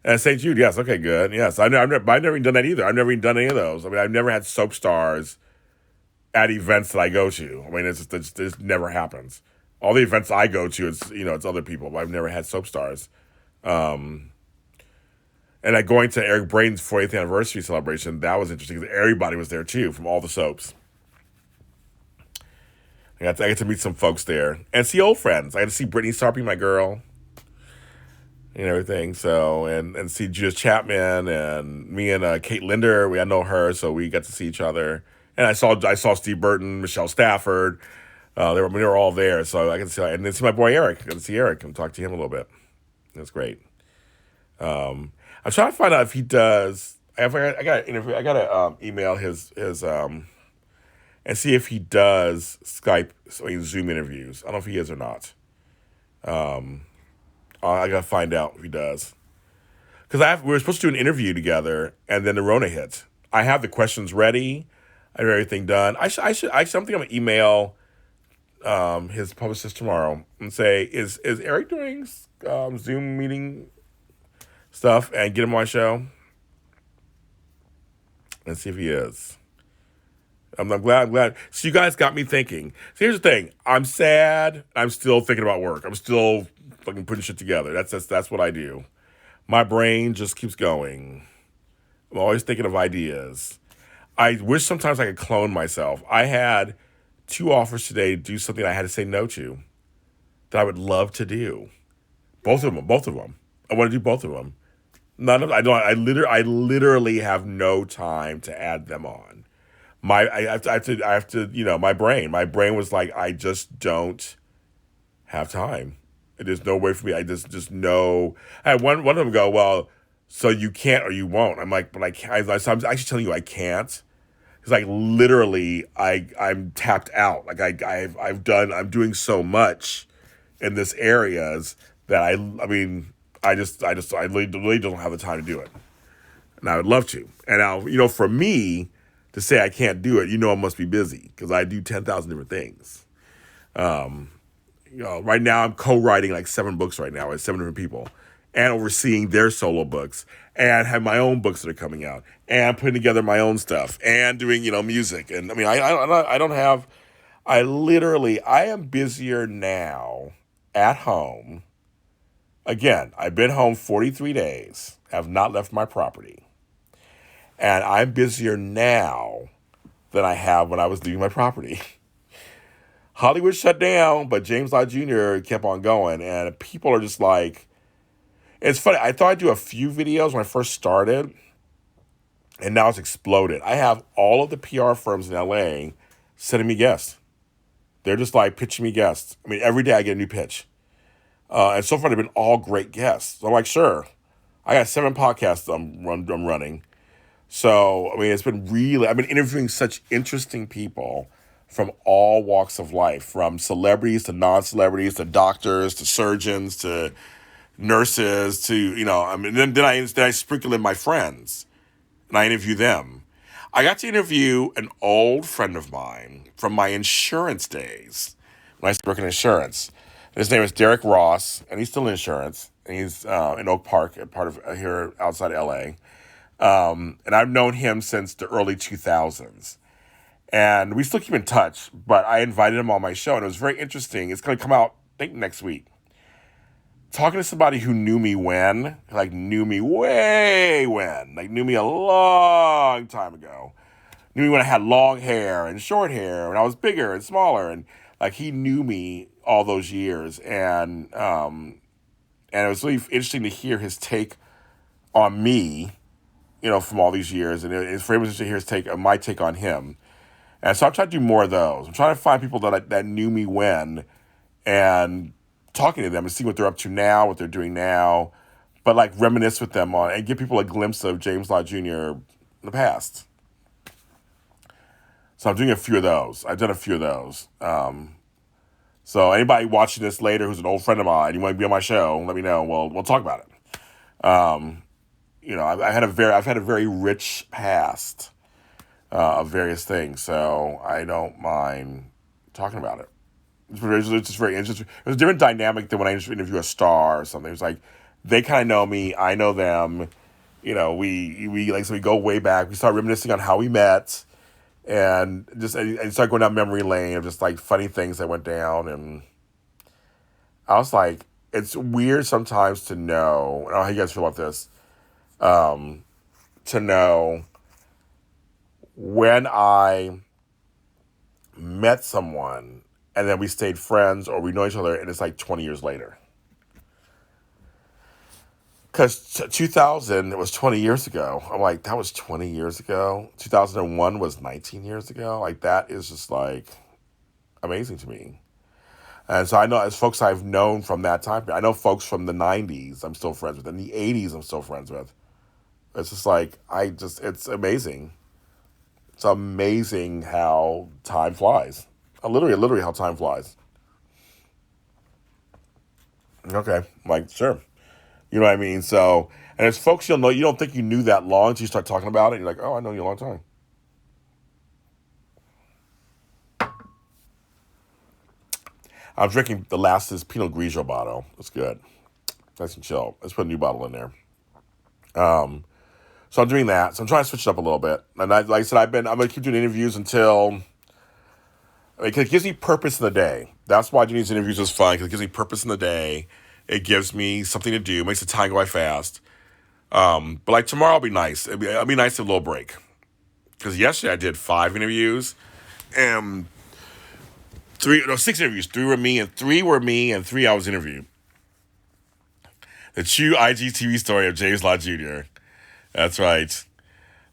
and St. Jude, yes, okay, good, yes. I've never even done that either. I've never even done any of those. I mean, I've never had soap stars at events that I go to. I mean, it just never happens. All the events I go to, it's other people. But I've never had soap stars. And going to Eric Braden's 40th anniversary celebration, that was interesting because everybody was there too from all the soaps. I got to meet some folks there and see old friends. I got to see Brittany Sarpy, my girl, and everything. So and see Judith Chapman and me and Kate Linder. I know her, so we got to see each other. And I saw Steve Burton, Michelle Stafford. They were all there, so I got to see and then see my boy Eric. I got to see Eric and talk to him a little bit. That's great. I'm trying to find out if he does. I got to interview. I got to email his and see if he does Skype, Zoom interviews. I don't know if he is or not. I gotta find out if he does. Because we were supposed to do an interview together, and then the Rona hit. I have the questions ready. I have everything done. I'm gonna email his publicist tomorrow and say, is Eric doing Zoom meeting stuff, and get him on my show and see if he is. I'm glad. So you guys got me thinking. So here's the thing. I'm sad. I'm still thinking about work. I'm still fucking putting shit together. That's what I do. My brain just keeps going. I'm always thinking of ideas. I wish sometimes I could clone myself. I had 2 offers today to do something I had to say no to that I would love to do. Both of them. I want to do both of them. None of I don't. I literally have no time to add them on. I have to, my brain was like, I just don't have time. There's no way for me. I just know. I had one of them go, well, so you can't or you won't. I'm like, but I can't. So I'm actually telling you I can't. Because like literally I'm tapped out. Like I'm doing so much in this areas that I really don't have the time to do it. And I would love to. And now, for me, to say I can't do it, I must be busy because I do 10,000 different things. Right now I'm co-writing like 7 books right now with 7 different people and overseeing their solo books and have my own books that are coming out and putting together my own stuff and doing, music. And I mean, I don't have, I am busier now at home. Again, I've been home 43 days, have not left my property. And I'm busier now than I have when I was leaving my property. Hollywood shut down, but James Lott Jr. kept on going. And people are just like, it's funny. I thought I'd do a few videos when I first started, and now it's exploded. I have all of the PR firms in LA sending me guests. They're just like pitching me guests. I mean, every day I get a new pitch. And so far they've been all great guests. So I'm like, sure. I got 7 podcasts I'm running. So, I mean, it's been really, I've been interviewing such interesting people from all walks of life, from celebrities to non-celebrities to doctors to surgeons to nurses to, I mean, then I sprinkle in my friends and I interview them. I got to interview an old friend of mine from my insurance days when I used to work in insurance. His name is Derek Ross, and he's still in insurance. And he's in Oak Park, a part of here outside LA. And I've known him since the early 2000s. And we still keep in touch, but I invited him on my show, and it was very interesting. It's going to come out, I think, next week. Talking to somebody who knew me when, like knew me way when, like knew me a long time ago. Knew me when I had long hair and short hair, and I was bigger and smaller, and like he knew me all those years. And it was really interesting to hear his take on me, from all these years, and it's very interesting to hear his my take on him. And so I'm trying to do more of those. I'm trying to find people that knew me when, and talking to them and seeing what they're up to now, what they're doing now, but like reminisce with them on and give people a glimpse of James Lott Jr. in the past. So I'm doing a few of those. I've done a few of those. So anybody watching this later who's an old friend of mine, you want to be on my show, let me know. We'll talk about it. I've had a very rich past of various things, so I don't mind talking about it. It's just very interesting. It was a different dynamic than when I interview a star or something. It's like they kind of know me, I know them. We go way back. We start reminiscing on how we met, and start going down memory lane of just like funny things that went down. And I was like, it's weird sometimes to know. I don't know how you guys feel about this. To know when I met someone and then we stayed friends or we know each other and it's like 20 years later. Because 2000, it was 20 years ago. I'm like, that was 20 years ago. 2001 was 19 years ago. Like, that is just like amazing to me. And so I know as folks I've known from that time period, I know folks from the 90s I'm still friends with, and the 80s I'm still friends with. It's just like, it's amazing. It's amazing how time flies. Literally how time flies. Okay, I'm like, sure. You know what I mean? So, and there's folks you'll know, you don't think you knew that long until you start talking about it. You're like, oh, I know you a long time. I'm drinking the last's Pinot Grigio bottle. It's good. Nice and chill. Let's put a new bottle in there. So I'm doing that. So I'm trying to switch it up a little bit. And like I said, I'm going to keep doing interviews until, because it gives me purpose in the day. That's why doing these interviews is fun, because it gives me purpose in the day. It gives me something to do. It makes the time go by fast. But like tomorrow will be nice. It'll be nice to have a little break. Because yesterday I did 5 interviews. And 6 interviews. 3 were me, and 3 I was interviewed. The true IGTV story of James Lott Jr. That's right.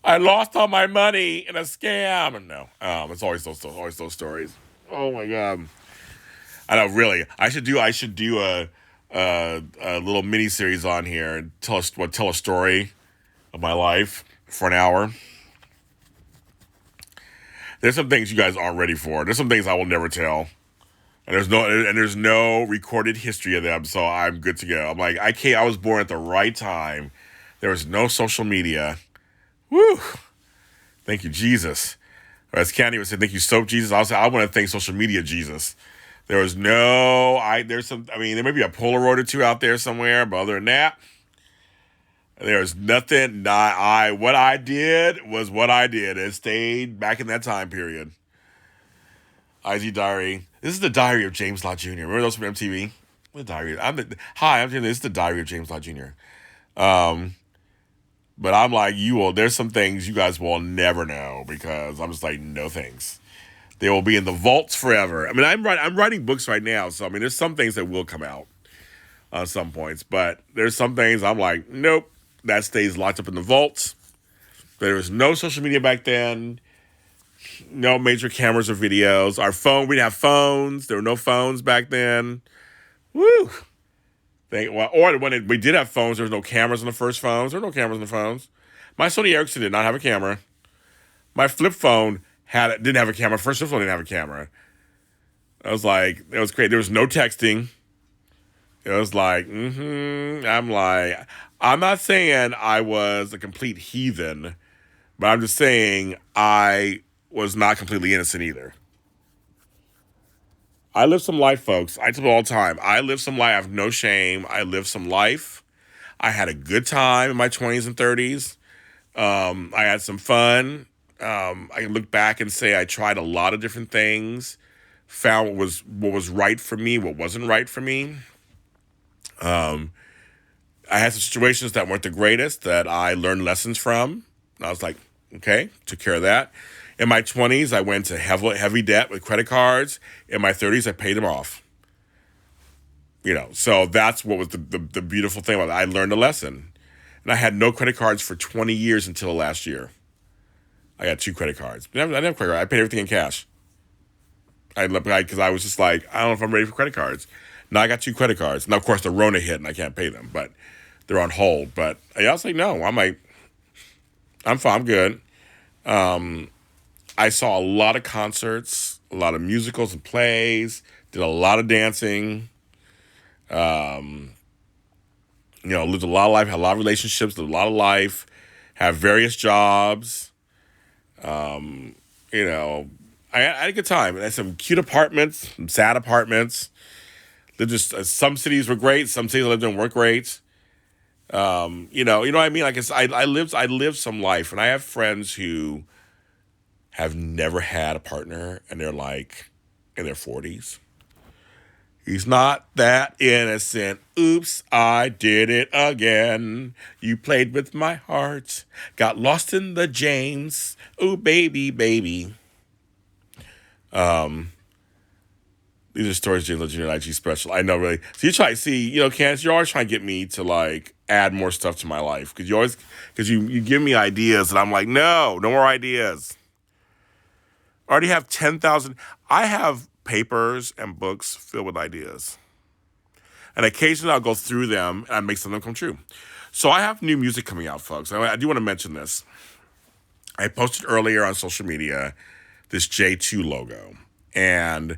I lost all my money in a scam. No, it's always those stories. Oh my God. I know, really. I should do a little mini series on here and tell a story of my life for an hour. There's some things you guys aren't ready for. There's some things I will never tell. And there's no recorded history of them, so I'm good to go. I'm like, I was born at the right time. There was no social media. Woo! Thank you, Jesus. Or as Candy would say, thank you, Soap Jesus. I want to thank social media, Jesus. There was there may be a Polaroid or 2 out there somewhere, but other than that, there's nothing. What I did was what I did. It stayed back in that time period. IG Diary. This is the Diary of James Lott Jr. Remember those from MTV? The Diary. This is the Diary of James Lott Jr. But I'm like, there's some things you guys will never know, because I'm just like, no thanks. They will be in the vaults forever. I mean, I'm writing books right now, so I mean, there's some things that will come out at some points, but there's some things I'm like, nope, that stays locked up in the vaults. There was no social media back then. No major cameras or videos. Our phone, we didn't have phones. There were no phones back then. Woo! Or when we did have phones, there was no cameras on the first phones. There were no cameras on the phones. My Sony Ericsson did not have a camera. My flip phone didn't have a camera. First flip phone didn't have a camera. I was like, it was great. There was no texting. It was like, I'm like, I'm not saying I was a complete heathen, but I'm just saying I was not completely innocent either. I lived some life, folks. I tell it all the time. I lived some life. I have no shame. I lived some life. I had a good time in my 20s and 30s. I had some fun. I can look back and say I tried a lot of different things, found what was right for me, what wasn't right for me. I had some situations that weren't the greatest that I learned lessons from. And I was like, okay, took care of that. In my 20s, I went to heavy debt with credit cards. In my 30s, I paid them off. So that's what was the beautiful thing about it. I learned a lesson. And I had no credit cards for 20 years until last year. I got 2 credit cards. I didn't have credit cards. I paid everything in cash. Because I was just like, I don't know if I'm ready for credit cards. Now I got 2 credit cards. Now, of course, the Rona hit and I can't pay them, but they're on hold. But I was like, no, I'm fine, I'm good. I saw a lot of concerts, a lot of musicals and plays, did a lot of dancing, lived a lot of life, had a lot of relationships, lived a lot of life, had various jobs. I had a good time. I had some cute apartments, some sad apartments. Some cities were great, some cities I lived in weren't great. You know what I mean? Like I lived some life, and I have friends who have never had a partner, and they're like in their 40s. He's not that innocent. Oops, I did it again. You played with my heart. Got lost in the James. Ooh, baby, baby. These are stories J Lo Jr. and IG special. I know, really. So you try to see, Candace, you're always trying to get me to like add more stuff to my life. Because you give me ideas and I'm like, no more ideas. I already have 10,000. I have papers and books filled with ideas. And occasionally I'll go through them and I make some of them come true. So I have new music coming out, folks. I do want to mention this. I posted earlier on social media this J2 logo. And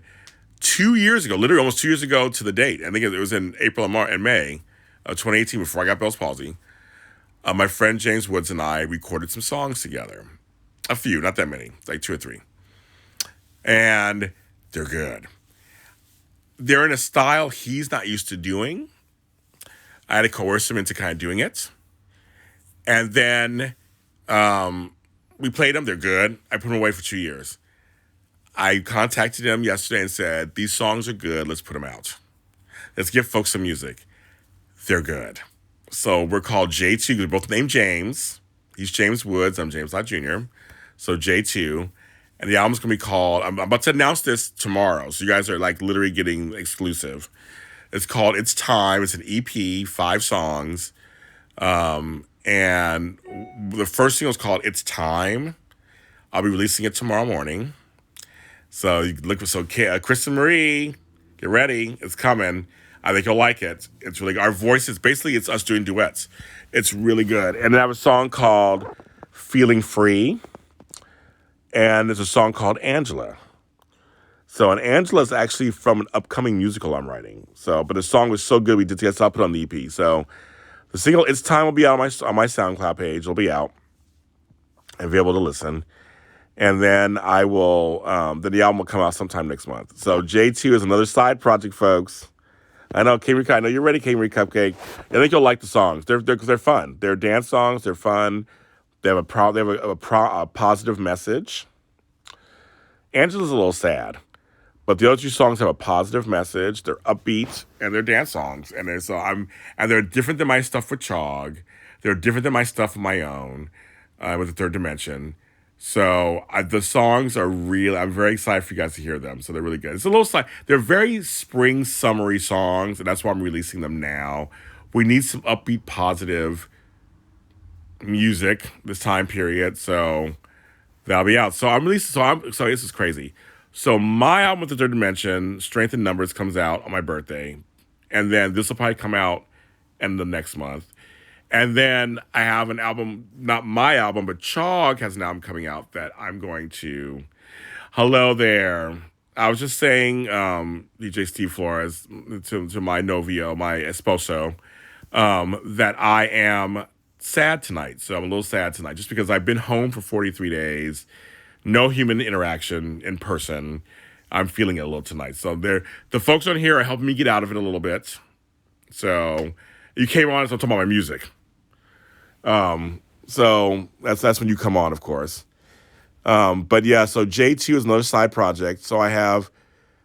2 years ago, literally almost 2 years ago to the date, I think it was in April and May of 2018 before I got Bell's palsy, my friend James Woods and I recorded some songs together. A few, not that many, like 2 or 3. And they're good. They're in a style he's not used to doing. I had to coerce him into kind of doing it. And then we played them. They're good. I put them away for 2 years. I contacted him yesterday and said, these songs are good. Let's put them out. Let's give folks some music. They're good. So we're called J2. We're both named James. He's James Woods. I'm James Lott Jr. So J2. And the album's going to be called, I'm about to announce this tomorrow. So you guys are like literally getting exclusive. It's called It's Time. It's an EP, 5 songs. And the first single is called It's Time. I'll be releasing it tomorrow morning. So you look for Kristen Marie, get ready. It's coming. I think you'll like it. It's really our voices. Basically, it's us doing duets. It's really good. And I have a song called Feeling Free. And there's a song called Angela. So, and Angela is actually from an upcoming musical I'm writing. So, but the song was so good we did get to put it on the EP. So, the single "It's Time" will be out on my SoundCloud page. It'll be out and be able to listen. And then I will. Then the album will come out sometime next month. So, J2 is another side project, folks. I know, I know you're ready, K-Marie Cupcake. I think you'll like the songs. They're fun. They're dance songs. They're fun. They have a positive message. Angela's a little sad, but the other 2 songs have a positive message. They're upbeat and they're dance songs, and they're different than my stuff with Chog. They're different than my stuff of my own with the Third Dimension. So the songs are real. I'm very excited for you guys to hear them. So they're really good. It's a little they're very spring summery songs, and that's why I'm releasing them now. We need some upbeat, positive music this time period. So That'll be out. So I'm releasing. So this is crazy. So my album with the Third Dimension, Strength in Numbers, comes out on my birthday, and then this will probably come out in the next month. And then I have an album, not my album, but Chog has an album coming out that I'm going to. Hello there. I was just saying, DJ Steve Flores, to my novio, my esposo, that I am sad tonight. So I'm a little sad tonight just because I've been home for 43 days, no human interaction in person. I'm feeling it a little tonight. So the folks on here are helping me get out of it a little bit. So you came on, so I'm talking about my music. So that's when you come on, of course. But yeah, so J2 is another side project. So I have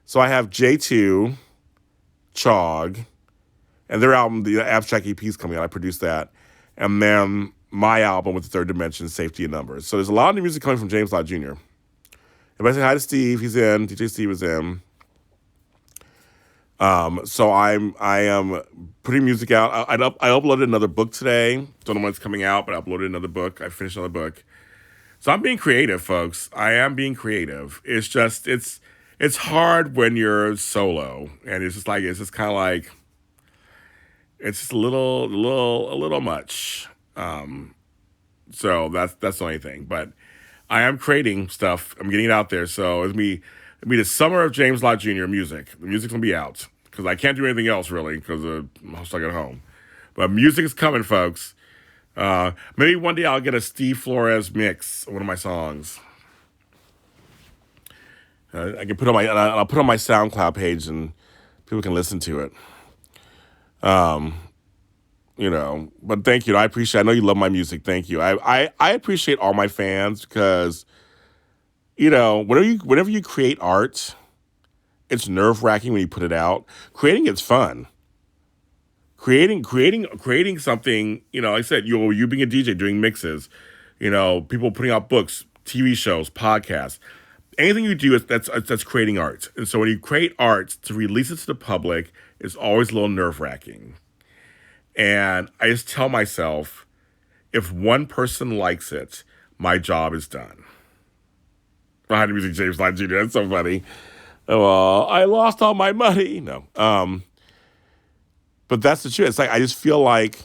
J2, Chog, and their album, the Abstract EP, is coming out. I produced that. And then my album with the Third Dimension, Safety in Numbers. So there's a lot of new music coming from James Lott Jr. Everybody say hi to Steve. He's in. DJ Steve is in. So I am putting music out. I uploaded another book today. Don't know when it's coming out, but I uploaded another book. I finished another book. So I'm being creative, folks. I am being creative. It's just it's hard when you're solo, and it's just kind of like it's just a little much. So that's the only thing. But I am creating stuff. I'm getting it out there. So it'll be the summer of James Lott Jr. music. The music's gonna be out because I can't do anything else really because I'm stuck at home. But music is coming, folks. Maybe one day I'll get a Steve Flores mix of one of my songs. I can I'll put it on my SoundCloud page and people can listen to it. But thank you. I appreciate. I know you love my music. Thank you. I appreciate all my fans because whenever you create art, it's nerve-wracking when you put it out. Creating it's fun. Creating something, like I said, you being a DJ, doing mixes, people putting out books, TV shows, podcasts. Anything you do that's creating art. And so when you create art, to release it to the public is always a little nerve-wracking. And I just tell myself, if one person likes it, my job is done. Behind the music, James Lott Jr. That's so funny. Well, I lost all my money. No. But that's the truth. It's like I just feel like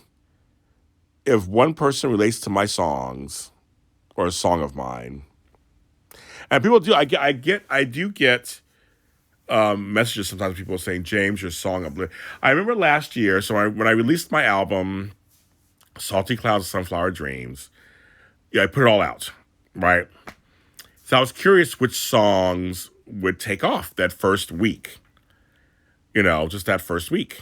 if one person relates to my songs or a song of mine, and people do, I do get messages sometimes. People saying, "James, your song uplift." I remember last year. So when I released my album, "Salty Clouds of Sunflower Dreams," I put it all out, right? So I was curious which songs would take off that first week. Just that first week.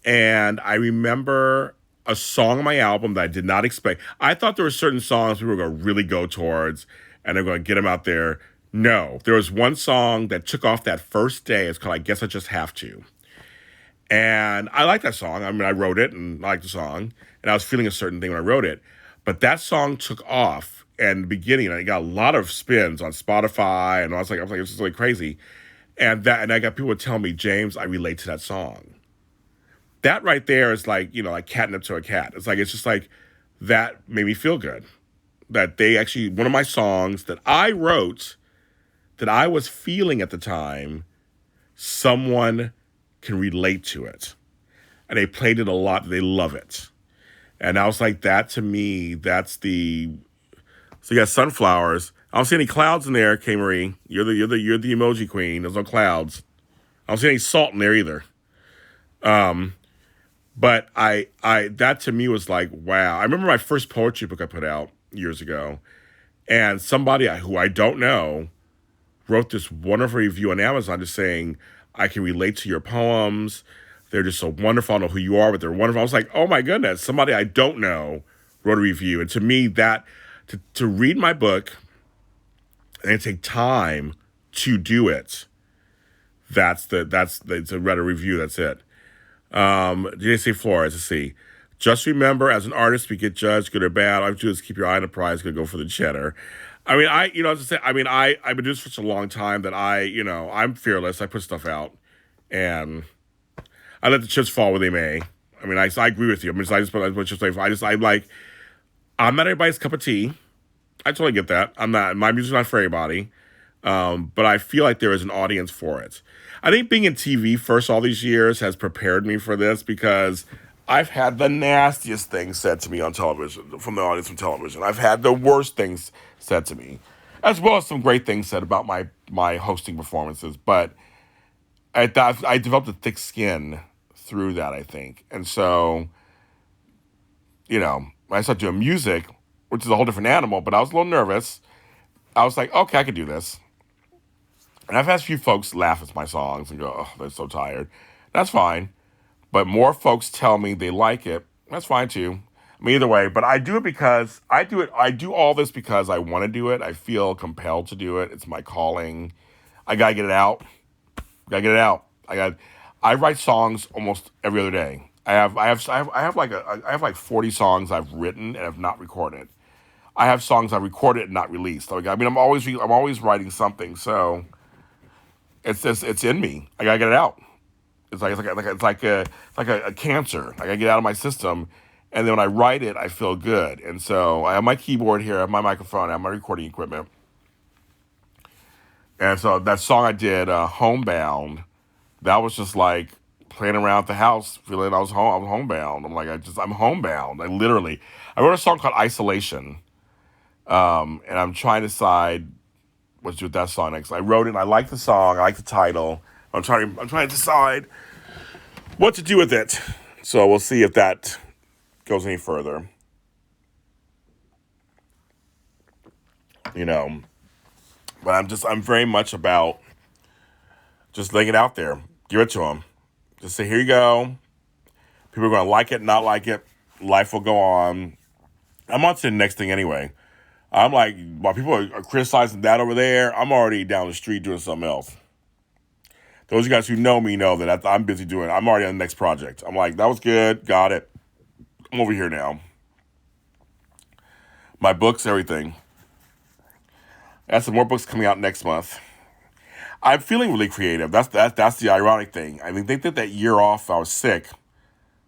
And I remember a song on my album that I did not expect. I thought there were certain songs we were going to really go towards, and they're going to get them out there. No, there was one song that took off that first day. It's called "I Guess I Just Have to." And I like that song. I mean, I wrote it and I liked the song, and I was feeling a certain thing when I wrote it. But that song took off, and in the beginning, I got a lot of spins on Spotify, and I was like, this is really crazy. And I got people telling me, "James, I relate to that song." That right there is like catnip to a cat. It's just like that made me feel good. That they actually, one of my songs that I wrote, that I was feeling at the time, someone can relate to it. And they played it a lot. They love it. And I was like, that to me, that's the. So you got sunflowers. I don't see any clouds in there, K Marie. You're the emoji queen. There's no clouds. I don't see any salt in there either. But I that to me was like, wow. I remember my first poetry book I put out years ago, and somebody who I don't know wrote this wonderful review on Amazon just saying, "I can relate to your poems. They're just so wonderful. I don't know who you are, but they're wonderful." I was like, oh my goodness, somebody I don't know wrote a review. And to me, that to read my book and take time to do it, to read a review. That's it. DJ Flores, let's see. Just remember, as an artist, we get judged, good or bad. All you have to do is keep your eye on the prize, gonna go for the cheddar. I mean, I've been doing this for such a long time that I'm fearless. I put stuff out, and I let the chips fall where they may. I mean, I agree with you. I'm not everybody's cup of tea. I totally get that. My music's not for everybody. But I feel like there is an audience for it. I think being in TV first all these years has prepared me for this because I've had the nastiest things said to me on television from the audience from television. I've had the worst things said to me, as well as some great things said about my hosting performances. But I developed a thick skin through that, I think, and so when I started doing music, which is a whole different animal, but I was a little nervous. I was like, okay, I can do this. And I've had a few folks laugh at my songs and go, oh, they're so tired. That's fine. But more folks tell me they like it. That's fine too. I mean, either way, but I do it because I do it. I do all this because I want to do it. I feel compelled to do it. It's my calling. I gotta get it out. Gotta get it out. I write songs almost every other day. I have like 40 songs I've written and have not recorded. I have songs I recorded and not released. Like, I mean, I'm always writing something. So it's in me. I gotta get it out. It's like a cancer. I gotta get it out of my system, and then when I write it, I feel good. And so I have my keyboard here, I have my microphone, I have my recording equipment, and so that song I did, "Homebound," that was just like playing around at the house, feeling I was homebound. I'm homebound. I wrote a song called "Isolation," and I'm trying to decide what to do with that song next. I wrote it, and I like the song, I like the title. I'm trying to decide what to do with it. So we'll see if that goes any further. You know, but I'm very much about just laying it out there. Give it to them. Just say, here you go. People are going to like it, not like it. Life will go on. I'm on to the next thing anyway. I'm like, while people are criticizing that over there, I'm already down the street doing something else. Those of you guys who know me know that I'm busy doing. I'm already on the next project. I'm like, that was good, got it. I'm over here now. My books, everything. I have some more books coming out next month. I'm feeling really creative. That's the ironic thing. I mean, they did that year off. I was sick.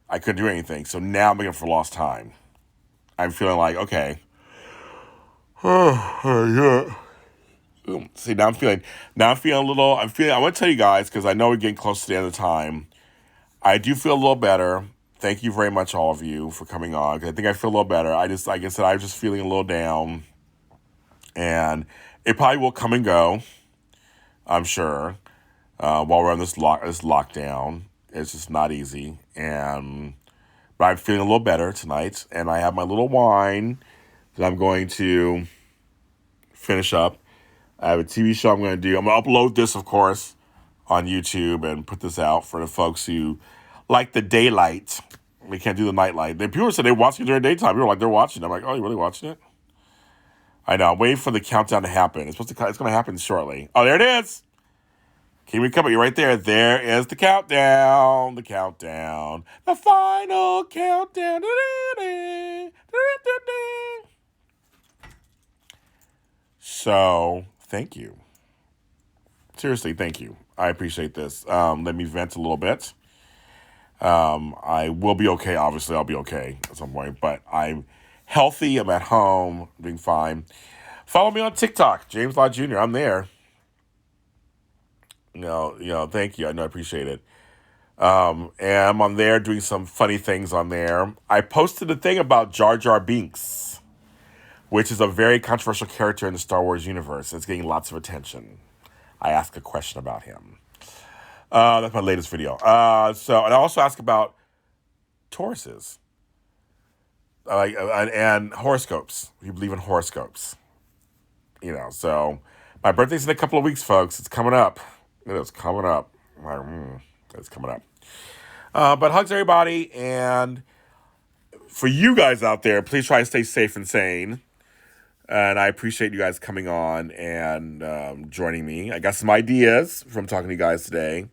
I couldn't do anything. So now I'm looking for lost time. I'm feeling like, okay. See, now I'm feeling a little, I want to tell you guys, because I know we're getting close to the end of the time. I do feel a little better. Thank you very much, all of you, for coming on. I think I feel a little better. Like I said, I was just feeling a little down. And it probably will come and go, I'm sure, while we're on this lockdown. It's just not easy. But I'm feeling a little better tonight. And I have my little wine that I'm going to finish up. I have a TV show I'm going to do. I'm going to upload this, of course, on YouTube and put this out for the folks who like the daylight. We can't do the nightlight. People said they watch it during daytime. People are like, they're watching it. I'm like, oh, you really watching it? I know. I'm waiting for the countdown to happen. It's going to happen shortly. Oh, there it is. Keep me coming. You're right there. There is the countdown. The countdown. The final countdown. So, thank you. Seriously, thank you. I appreciate this. Let me vent a little bit. I will be okay. Obviously, I'll be okay at some point. But I'm healthy. I'm at home. I'm doing fine. Follow me on TikTok, James Lott Jr. I'm there. Thank you. I know, I appreciate it. And I'm on there doing some funny things on there. I posted a thing about Jar Jar Binks, which is a very controversial character in the Star Wars universe. It's getting lots of attention. I asked a question about him. That's my latest video. And I also ask about Tauruses, and horoscopes. You believe in horoscopes? So my birthday's in a couple of weeks, folks. It's coming up. It's coming up. It's coming up. But hugs everybody, and for you guys out there, please try to stay safe and sane. And I appreciate you guys coming on and joining me. I got some ideas from talking to you guys today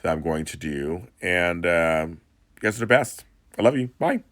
that I'm going to do. And you guys are the best. I love you. Bye.